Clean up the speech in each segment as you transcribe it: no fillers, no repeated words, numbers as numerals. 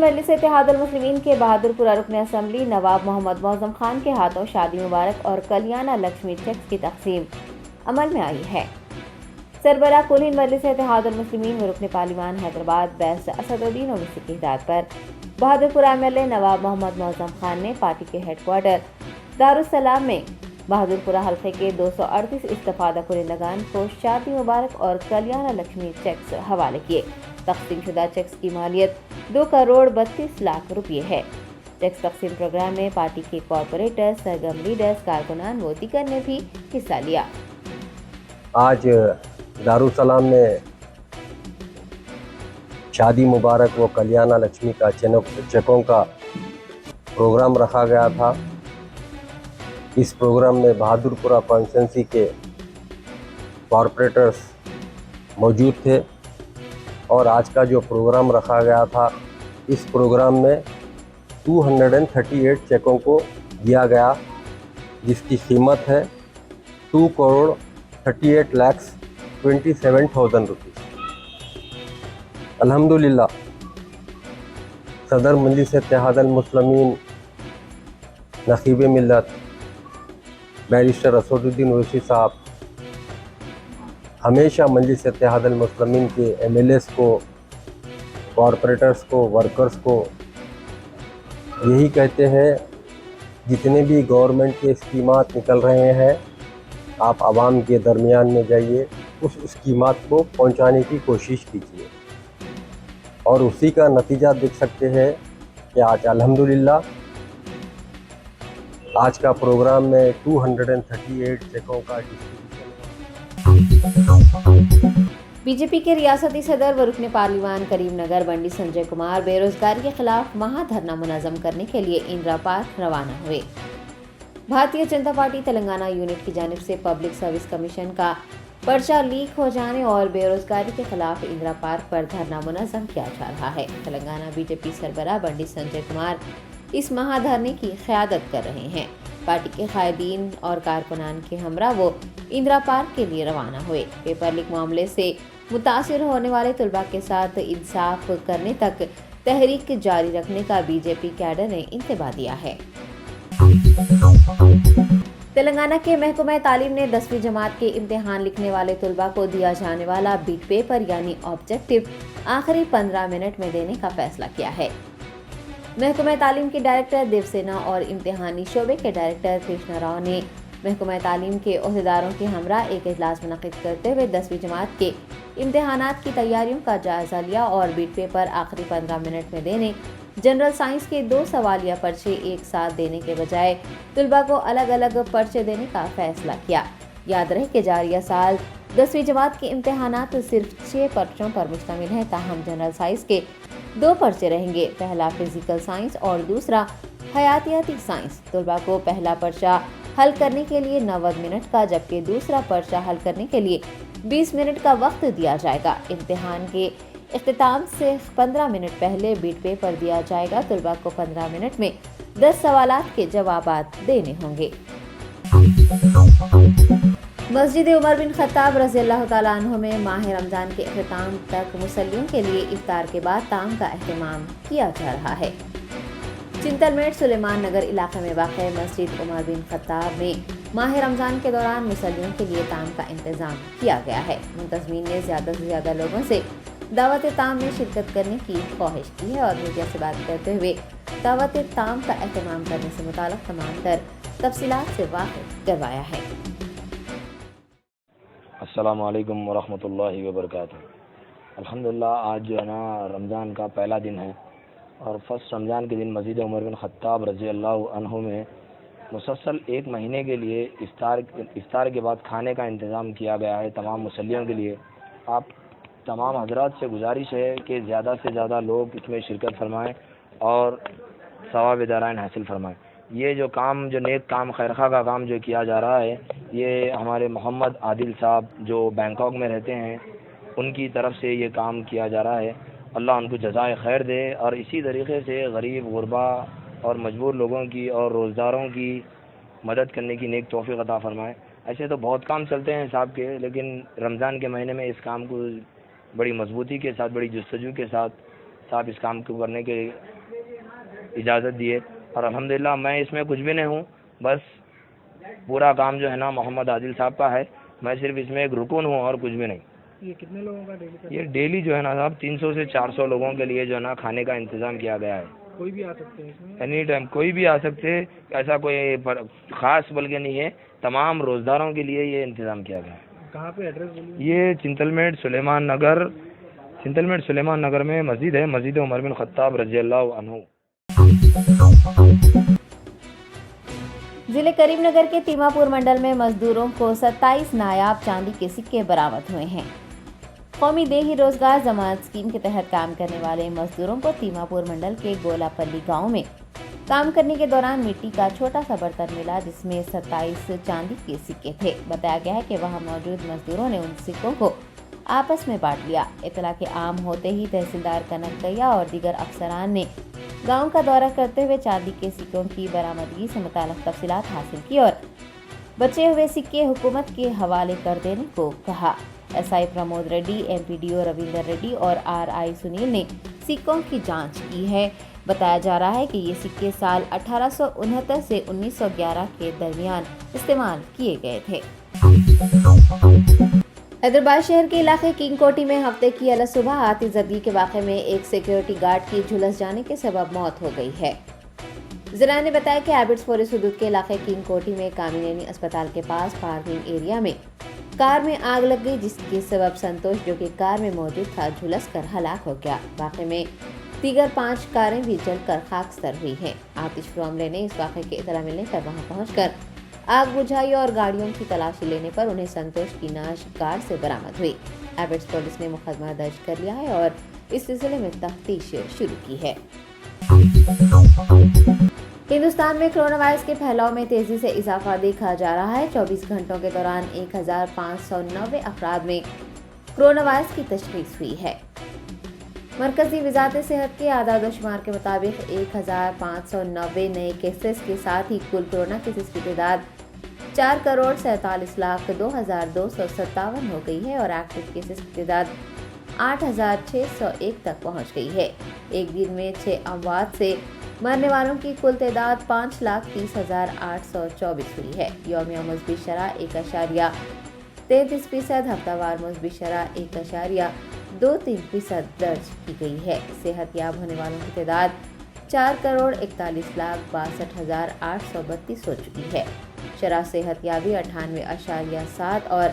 مجلس اتحاد المسلمین کے بہادرپورہ رکن اسمبلی نواب محمد معظم خان کے ہاتھوں شادی مبارک اور کلیانہ لکشمی چیکس کی تقسیم عمل میں آئی ہے۔ سربراہ کل ہند مجلس اتحاد المسلمین و رکن پارلیمان حیدرآباد بیرسٹر اسد الدین اویسی کی ہدایت پر بہادرپورہ ایم ایل اے نواب محمد معظم خان نے پارٹی کے ہیڈ کوارٹر دارالسلام میں بہادرپورہ حلقے کے 238 استفادہ کنندگان کو شادی مبارک اور کلیانہ لکشمی چیکس حوالے کیے۔ تقسیم شدہ چیکس کی مالیت 2 کروڑ 32 لاکھ روپے ہے۔ چیکس تقسیم پروگرام میں پارٹی کے کارپوریٹر، سرگرم لیڈرز، کارکنان و دیگر نے بھی حصہ لیا۔ آج دارالسلام میں شادی مبارک و کلیانہ لکشمی کا چیکوں کا پروگرام رکھا گیا تھا۔ اس پروگرام میں بہادرپورہ کانسٹیچوئنسی کے کارپوریٹرز موجود تھے اور آج کا جو پروگرام رکھا گیا تھا اس پروگرام میں 238 چیکوں کو دیا گیا، جس کی قیمت ہے 2 کروڑ 38 لاکھ 27,000 روپیز۔ الحمدللہ صدر مجلس اتحاد المسلمین نقیب ملت بیرسٹر اسد الدین اویسی صاحب ہمیشہ مجلس اتحاد المسلمین کے ایم ایل ایز کو، کارپوریٹرز کو، ورکرز کو یہی کہتے ہیں جتنے بھی گورنمنٹ کے اسکیمات نکل رہے ہیں آپ عوام کے درمیان میں جائیے، اس اسکیمات کو پہنچانے کی کوشش کیجیے، اور اسی کا نتیجہ دیکھ سکتے ہیں کہ آج الحمدللہ آج کا پروگرام میں 238 چیکوں کا بی جے پی کے ریاستی صدر و رکن پارلیمان کریم نگر بنڈی سنجے کمار بے روزگاری کے خلاف مہا دھرنا منظم کرنے کے لیے اندرا پارک روانہ ہوئے۔ بھارتیہ جنتا پارٹی تلنگانہ یونٹ کی جانب سے پبلک سروس کمیشن کا پرچہ لیک ہو جانے اور بے روزگاری کے خلاف اندرا پارک پر دھرنا منظم کیا جا رہا ہے۔ تلنگانہ بی جے پی سربراہ بنڈی سنجے کمار اس مہا دھرنے کی قیادت کر رہے ہیں۔ پارٹی کے قائدین اور کارکنان کے ہمراہ وہ اندرا پارک کے لیے روانہ ہوئے۔ پیپر لیک معاملے سے متاثر ہونے والے طلباء کے ساتھ انصاف کرنے تک تحریک جاری رکھنے کا بی جے پی کیڈر نے انتباہ دیا ہے۔ تلنگانہ کے محکمہ تعلیم نے 10ویں جماعت کے امتحان لکھنے والے طلباء کو دیا جانے والا بٹ پیپر یعنی آبجیکٹو آخری 15 منٹ میں دینے کا فیصلہ کیا ہے۔ محکمہ تعلیم کے ڈائریکٹر دیو سینا اور امتحانی شعبے کے ڈائریکٹر کرشنا راؤ نے محکمہ تعلیم کے عہدیداروں کے ہمراہ ایک اجلاس منعقد کرتے ہوئے 10ویں جماعت کے امتحانات کی تیاریوں کا جائزہ لیا اور بٹ پیپر آخری 15 منٹ میں دینے، جنرل سائنس کے 2 سوالیہ پرچے ایک ساتھ دینے کے بجائے طلباء کو الگ الگ پرچے دینے کا فیصلہ کیا۔ یاد رہے کہ جاریہ سال 10ویں جماعت کے امتحانات صرف 6 پرچوں پر مشتمل ہیں، تاہم جنرل سائنس کے 2 پرچے رہیں گے، پہلا فزیکل سائنس اور دوسرا حیاتیاتی سائنس۔ طلباء کو پہلا پرچہ حل کرنے کے لیے 90 منٹ کا جبکہ دوسرا پرچہ حل کرنے کے لیے 20 منٹ کا وقت دیا جائے گا۔ امتحان کے اختتام سے 15 منٹ پہلے بٹ پیپر دیا جائے گا۔ طلباء کو 15 منٹ میں 10 سوالات کے جوابات دینے ہوں گے۔ مسجد عمر بن خطاب رضی اللہ تعالیٰ عنہ میں ماہ رمضان کے اختتام تک مصلیوں کے لیے افطار کے بعد طعام کا اہتمام کیا جا رہا ہے۔ چنتل میٹ سلیمان نگر علاقے میں واقع مسجد عمر بن خطاب میں ماہ رمضان کے دوران مصلیوں کے لیے طعام کا انتظام کیا گیا ہے۔ منتظمین نے زیادہ سے زیادہ لوگوں سے دعوت طعام میں شرکت کرنے کی خواہش کی ہے اور میڈیا سے بات کرتے ہوئے دعوت طعام کا اہتمام کرنے سے متعلق تمام تر تفصیلات سے واقف کروایا ہے۔ السلام علیکم ورحمۃ اللہ وبرکاتہ۔ الحمدللہ آج جو ہے نا رمضان کا پہلا دن ہے اور فرسٹ رمضان کے دن مسجد عمر بن خطاب رضی اللہ عنہ میں مسلسل 1 مہینے کے لیے افطار کے بعد کھانے کا انتظام کیا گیا ہے تمام مصلیوں کے لیے۔ آپ تمام حضرات سے گزارش ہے کہ زیادہ سے زیادہ لوگ اس میں شرکت فرمائیں اور ثواب دارائن حاصل فرمائیں۔ یہ جو کام، جو نیک کام، خیرخواہ کا کام جو کیا جا رہا ہے، یہ ہمارے محمد عادل صاحب جو بینکاک میں رہتے ہیں ان کی طرف سے یہ کام کیا جا رہا ہے۔ اللہ ان کو جزائے خیر دے اور اسی طریقے سے غریب، غربا اور مجبور لوگوں کی اور روزداروں کی مدد کرنے کی نیک توفیق عطا فرمائے۔ ایسے تو بہت کام چلتے ہیں صاحب کے، لیکن رمضان کے مہینے میں اس کام کو بڑی مضبوطی کے ساتھ، بڑی جستجو کے ساتھ صاحب اس کام کو کرنے کی اجازت دیے، اور الحمدللہ میں اس میں کچھ بھی نہیں ہوں، بس پورا کام جو ہے نا محمد عادل صاحب کا ہے، میں صرف اس میں ایک رکن ہوں اور کچھ بھی نہیں۔ یہ کتنے لوگوں کا ڈیلی کا؟ یہ ڈیلی جو ہے نا صاحب 300 سے 400 لوگوں کے لیے جو ہے نا کھانے کا انتظام کیا گیا ہے۔ کوئی بھی آ سکتے ہیں اس میں؟ اینی ٹائم کوئی بھی آ سکتے، ایسا کوئی خاص بلکہ نہیں ہے، تمام روزداروں کے لیے یہ انتظام کیا گیا ہے۔ کہاں پہ ایڈریس بولیے؟ یہ چنتلمیٹ سلیمان نگر میں مسجد ہے، مسجد عمر بن خطاب رضی اللہ عنہ۔ ضلع کریم نگر کے تیما پور منڈل میں مزدوروں کو 27 نایاب چاندی کے سکے برآمد ہوئے ہیں۔ قومی دیہی روزگار ضمانت اسکیم کے تحت کام کرنے والے مزدوروں کو تیما پور منڈل کے گولا پلی گاؤں میں کام کرنے کے دوران مٹی کا چھوٹا سا برتن ملا جس میں 27 چاندی کے سکے تھے۔ بتایا گیا ہے کہ وہاں موجود مزدوروں نے ان سکوں کو آپس میں بانٹ لیا۔ اطلاع کے عام ہوتے ہی تحصیلدار کنک گیا اور دیگر افسران نے گاؤں کا دورہ کرتے ہوئے چاندی کے سکوں کی برآمدگی سے متعلق تفصیلات حاصل کی اور بچے ہوئے سکے حکومت کے حوالے کر دینے کو کہا۔ S I Pramod Reddy, M P D O Ravindra Reddy اور آر آئی سنیل نے سکوں کی جانچ کی ہے۔ بتایا جا رہا ہے کہ یہ سکے سال 1869 سے 1911 کے درمیان استعمال کیے گئے تھے۔ حیدرآباد شہر کے علاقے کنگ کوٹی میں ہفتے کی اعلی صبح آتش زدگی کے واقعے میں ایک سیکیورٹی گارڈ کی جھلس جانے کے سبب موت ہو گئی ہے۔ ذرائع نے بتایا کہ ایبٹس فوریسٹ حدود کے علاقے کنگ کوٹی میں کامینینی اسپتال کے پاس پارکنگ ایریا میں کار میں آگ لگ گئی، جس کے سبب سنتوش جو کہ کار میں موجود تھا جھلس کر ہلاک ہو گیا۔ واقعے میں دیگر 5 کاریں بھی جل کر خاکستر ہوئی ہیں۔ آتش فشاں عملے نے اس واقعے کی اطلاع ملنے پر وہاں پہنچ کر آگ بجھائی اور گاڑیوں کی تلاشی لینے پر انہیں سنتوش کی نعش کار سے برآمد ہوئی۔ ایبٹس پولیس نے مقدمہ درج کر لیا ہے اور اس سلسلے میں تفتیش شروع کی ہے۔ ہندوستان میں کرونا وائرس کے پھیلاؤ میں تیزی سے اضافہ دیکھا جا رہا ہے۔ 24 گھنٹوں کے دوران 1590 افراد میں کرونا وائرس کی تشخیص ہوئی ہے۔ مرکزی وزارت صحت کے اعداد و شمار کے مطابق 1590 نئے کیسز کے ساتھ ہی کل کورونا کیسز کی تعداد 4,47,02,257 ہو گئی ہے اور ایکٹیو کیسز کی تعداد 8,601 تک پہنچ گئی ہے۔ ایک دن میں 6 اموات سے مرنے والوں کی کل تعداد 5,30,824 ہوئی ہے۔ یومیہ مثبت شرح 1.33%، ہفتہ وار مثبت شرح 1.23% درج کی گئی ہے۔ صحت یاب ہونے والوں کی تعداد 4,41,62,832 ہو چکی ہے۔ شرح صحت یابی 98.7 اور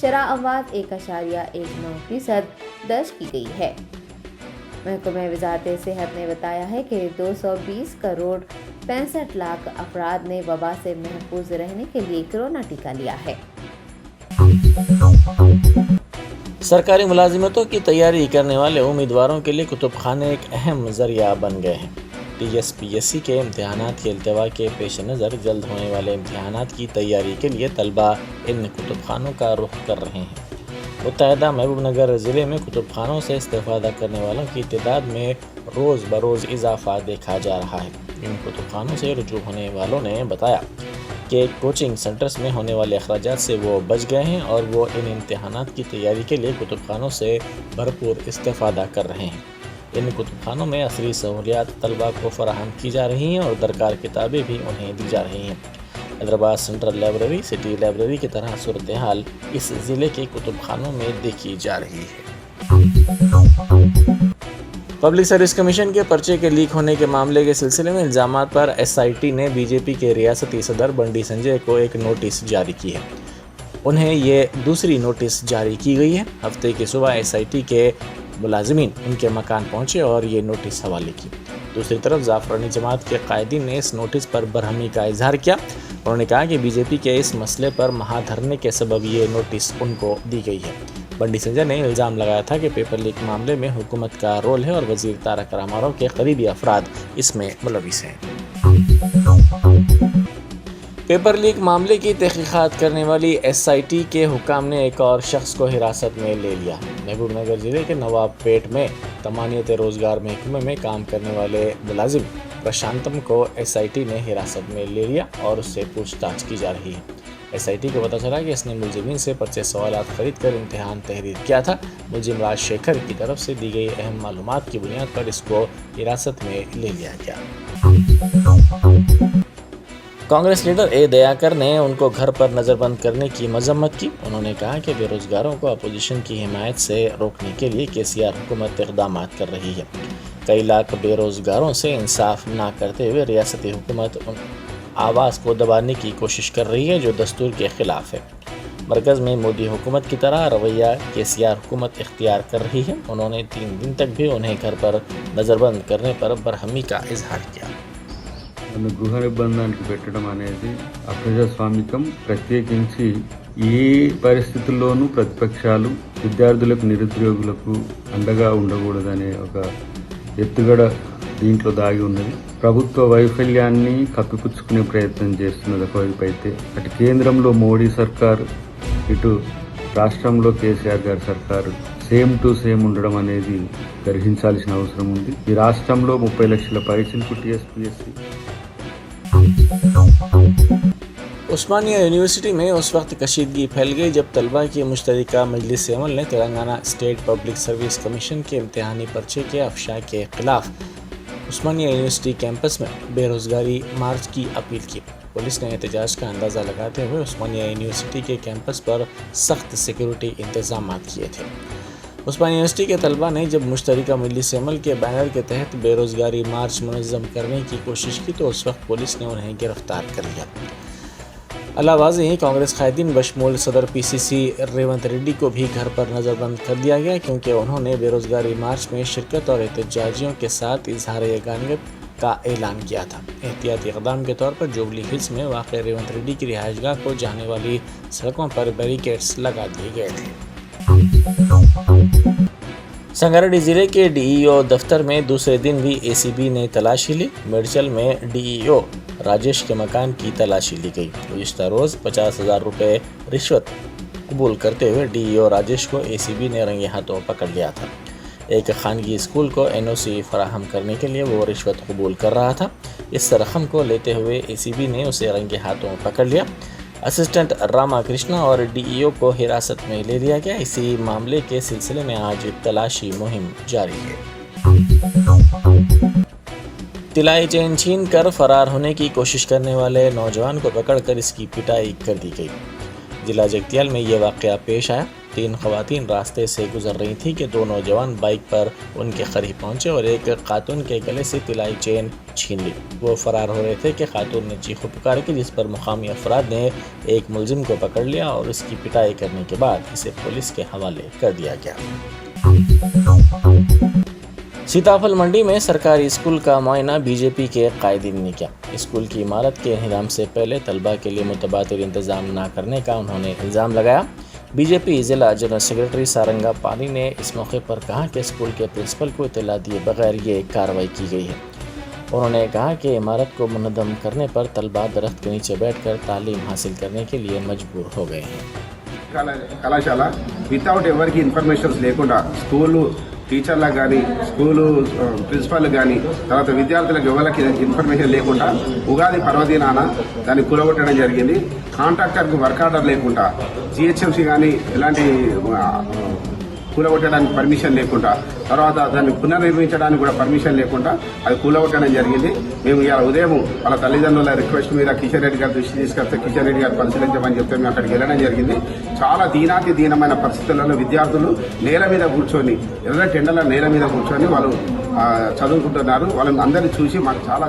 شرح اموات 1.19% درج کی گئی ہے۔ محکمہ وزارت صحت نے بتایا ہے کہ 220,65,00,000 افراد نے وبا سے محفوظ رہنے کے لیے کورونا ٹیکہ لیا ہے۔ سرکاری ملازمتوں کی تیاری کرنے والے امیدواروں کے لیے کتب خانے ایک اہم ذریعہ بن گئے ہیں۔ T S P S C کے امتحانات کے التوا کے پیش نظر جلد ہونے والے امتحانات کی تیاری کے لیے طلبہ ان کتب خانوں کا رخ کر رہے ہیں۔ متحدہ محبوب نگر ضلع میں کتب خانوں سے استفادہ کرنے والوں کی تعداد میں روز بروز اضافہ دیکھا جا رہا ہے۔ ان کتب خانوں سے رجوع ہونے والوں نے بتایا کہ کوچنگ سینٹرز میں ہونے والے اخراجات سے وہ بچ گئے ہیں اور وہ ان امتحانات کی تیاری کے لیے کتب خانوں سے بھرپور استفادہ کر رہے ہیں۔ ان کتب خانوں میں عصری سہولیات طلبہ کو فراہم کی جا رہی ہیں اور درکار کتابیں بھی انہیں دی جا رہی ہیں۔ Hyderabad central library city library کی طرح صورتحال اس ضلع کے کتب خانوں میں دیکھی جا رہی ہے۔ پبلک سروس کمیشن کے پرچے کے لیک ہونے کے معاملے کے سلسلے میں الزامات پر ایس آئی ٹی نے بی جے پی کے ریاستی صدر بنڈی سنجے کو ایک نوٹس جاری کی ہے۔ انہیں یہ دوسری نوٹس جاری کی گئی ہے۔ ہفتے کی صبح ایس آئی ٹی کے ملازمین ان کے مکان پہنچے اور یہ نوٹس حوالے کی۔ دوسری طرف زعفرانی جماعت کے قائدین نے اس نوٹس پر برہمی کا اظہار کیا۔ انہوں نے کہا کہ بی جے پی کے اس مسئلے پر مہا دھرنے کے سبب یہ نوٹس ان کو دی گئی ہے۔ بنڈی سنجے نے الزام لگایا تھا کہ پیپر لیک معاملے میں حکومت کا رول ہے اور وزیر تارک رامارو کے قریبی افراد اس میں ملوث ہیں۔ پیپر لیک معاملے کی تحقیقات کرنے والی ایس آئی ٹی کے حکام نے ایک اور شخص کو حراست میں لے لیا۔ محبوب نگر ضلع کے نواب پیٹ میں تمانیت روزگار محکمے میں کام کرنے والے ملازم پرشانتم کو ایس آئی ٹی نے حراست میں لے لیا اور اس سے پوچھ تاچھ کی جا رہی ہے۔ SIT کو پتہ چلا کہ اس نے ملزمین سے پرچے سوالات خرید کر امتحان تحریر کیا تھا۔ ملزم راج شیکھر کی طرف سے دی گئی اہم معلومات کی بنیاد پر اس کو حراست میں لے لیا گیا۔ کانگریس لیڈر اے دیاکر نے ان کو گھر پر نظر بند کرنے کی مذمت کی۔ انہوں نے کہا کہ بے روزگاروں کو اپوزیشن کی حمایت سے روکنے کے لیے KCR حکومت اقدامات کر رہی ہے۔ کئی لاکھ بے روزگاروں سے انصاف نہ کرتے ہوئے ریاستی حکومت آواز کو دبانے کی کوشش کر رہی ہے جو دستور کے خلاف ہے۔ مرکز میں مودی حکومت کی طرح رویہ KCR حکومت اختیار کر رہی ہے۔ انہوں نے 3 دن تک بھی انہیں گھر پر نظر بند کرنے پر برہمی کا اظہار کیا۔ నన్ను గృహ నిర్బంధానికి పెట్టడం అనేది అప్రజాస్వామికం. ప్రత్యేకించి ఈ పరిస్థితుల్లోనూ ప్రతిపక్షాలు విద్యార్థులకు నిరుద్యోగులకు అండగా ఉండకూడదనే ఒక ఎత్తుగడ దీంట్లో దాగి ఉన్నది. ప్రభుత్వ వైఫల్యాన్ని కప్పిపుచ్చుకునే ప్రయత్నం చేస్తున్నది ఒకవైపు అయితే, అటు కేంద్రంలో మోడీ సర్కారు, ఇటు రాష్ట్రంలో కేసీఆర్ గారి సర్కారు సేమ్ టు సేమ్ ఉండడం అనేది గ్రహించాల్సిన అవసరం ఉంది. ఈ రాష్ట్రంలో 30 లక్షల పైచిలకు TSPSC। عثمانیہ یونیورسٹی میں اس وقت کشیدگی پھیل گئی جب طلباء کی مشترکہ مجلس عمل نے Telangana state public service commission کے امتحانی پرچے کے افشا کے خلاف عثمانیہ یونیورسٹی کیمپس میں بے روزگاری مارچ کی اپیل کی۔ پولیس نے احتجاج کا اندازہ لگاتے ہوئے عثمانیہ یونیورسٹی کے کیمپس پر سخت سیکورٹی انتظامات کیے تھے۔ عثمانیہ یونیورسٹی کے طلباء نے جب مشترکہ مجلس عمل کے بینر کے تحت بے روزگاری مارچ منظم کرنے کی کوشش کی تو اس وقت پولیس نے انہیں گرفتار کر لیا۔ واضح ہی کانگریس قائدین بشمول صدر PCC ریونت ریڈی کو بھی گھر پر نظر بند کر دیا گیا کیونکہ انہوں نے بے روزگاری مارچ میں شرکت اور احتجاجیوں کے ساتھ اظہار یگانگت کا اعلان کیا تھا۔ احتیاطی اقدام کے طور پر جوبلی ہلز میں واقع ریونت ریڈی کی رہائش گاہ کو جانے والی سڑکوں پر بیریکیڈز لگا دیے گئے تھے۔ سنگاریڈی ضلع کے DEO دفتر میں دوسرے دن بھی ACB نے تلاشی لی۔ میڈچل میں DEO راجیش کے مکان کی تلاشی لی گئی۔ گزشتہ روز 50,000 روپے رشوت قبول کرتے ہوئے DEO راجیش کو ACB نے رنگے ہاتھوں پکڑ لیا تھا۔ ایک خانگی اسکول کو NOC فراہم کرنے کے لیے وہ رشوت قبول کر رہا تھا۔ اس رقم کو لیتے ہوئے ACB نے اسے رنگے ہاتھوں پکڑ لیا۔ اسسٹنٹ راما کرشنا اور DEO کو حراست میں لے لیا گیا۔ اسی معاملے کے سلسلے میں آج تلاشی مہم جاری ہے۔ طلائی چین چھین کر فرار ہونے کی کوشش کرنے والے نوجوان کو پکڑ کر اس کی پٹائی کر دی گئی۔ ضلع جگتیال میں یہ واقعہ پیش آیا۔ 3 خواتین راستے سے گزر رہی تھیں کہ 2 نوجوان بائک پر ان کے قریب پہنچے اور ایک خاتون کے گلے سے طلائی چین چھین لی۔ وہ فرار ہو رہے تھے کہ خاتون نے چیخو پکار کی جس پر مقامی افراد نے ایک ملزم کو پکڑ لیا اور اس کی پٹائی کرنے کے بعد اسے پولیس کے حوالے کر دیا گیا۔ سیتاپھل منڈی میں سرکاری اسکول کا معائنہ BJP کے قائدین نے کیا۔ اسکول کی عمارت کے انہدام سے پہلے طلباء کے لیے متبادل انتظام نہ کرنے کا انہوں نے الزام لگایا۔ BJP ضلع جنرل سیکرٹری سارنگا پانی نے اس موقع پر کہا کہ اسکول کے پرنسپل کو اطلاع دیے بغیر یہ کارروائی کی گئی ہے۔ انہوں نے کہا کہ عمارت کو منہدم کرنے پر طلباء درخت کے نیچے بیٹھ کر تعلیم حاصل کرنے کے لیے مجبور ہو گئے ہیں۔ కళాశాల వితౌట్ ఎవరికి ఇన్ఫర్మేషన్స్ లేకుండా స్కూలు టీచర్లకు కానీ స్కూలు ప్రిన్సిపల్ కానీ తర్వాత విద్యార్థులకు ఎవరికి ఇన్ఫర్మేషన్ లేకుండా ఉగాది పర్వదినాన దాన్ని కూలగొట్టడం జరిగింది। కాంట్రాక్టర్కి వర్క్ ఆర్డర్ లేకుండా GHMC కానీ ఎలాంటి కూలగొట్టడానికి పర్మిషన్ లేకుండా తర్వాత దాన్ని పునర్నిర్మించడానికి కూడా పర్మిషన్ లేకుండా అది కూలగొట్టడం జరిగింది। మేము ఇవాళ ఉదయం వాళ్ళ తల్లిదండ్రుల రిక్వెస్ట్ మీద కిషన్ రెడ్డి గారి దృష్టి తీసుకొస్తే కిషన్ రెడ్డి గారు పరిశీలించమని చెప్తే మేము అక్కడికి వెళ్ళడం జరిగింది। చాలా దీనమైన పరిస్థితులలో విద్యార్థులు నేల మీద కూర్చొని ఎర్రటి ఎండల నేల మీద కూర్చొని వాళ్ళు చదువుకుంటున్నారు। వాళ్ళని అందరినీ చూసి మాకు చాలా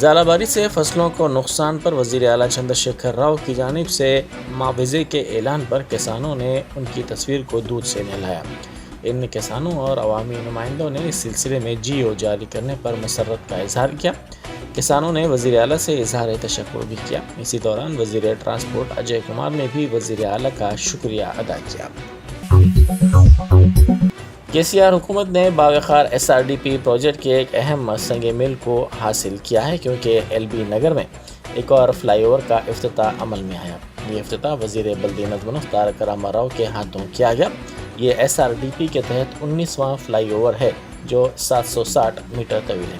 ژالہ سے فصلوں کو نقصان پر وزیر اعلیٰ چندر شیکھر راؤ کی جانب سے معاوضے کے اعلان پر کسانوں نے ان کی تصویر کو دودھ سے نہلایا۔ ان کسانوں اور عوامی نمائندوں نے اس سلسلے میں GO جاری کرنے پر مسرت کا اظہار کیا۔ کسانوں نے وزیر اعلیٰ سے اظہار تشکر بھی کیا۔ اسی دوران وزیر ٹرانسپورٹ اجے کمار نے بھی وزیر اعلیٰ کا شکریہ ادا کیا۔ KCR حکومت نے باوقار SRDP پروجیکٹ کے ایک اہم سنگ میل کو حاصل کیا ہے کیونکہ LB نگر میں ایک اور فلائی اوور کا افتتاح عمل میں آیا۔ یہ افتتاح وزیر بلدی نظم و نسق تارک راما راؤ کے ہاتھوں کیا گیا۔ یہ SRDP کے تحت 19واں فلائی اوور ہے جو 760 میٹر طویل ہے۔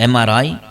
MRI,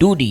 2D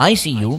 ICU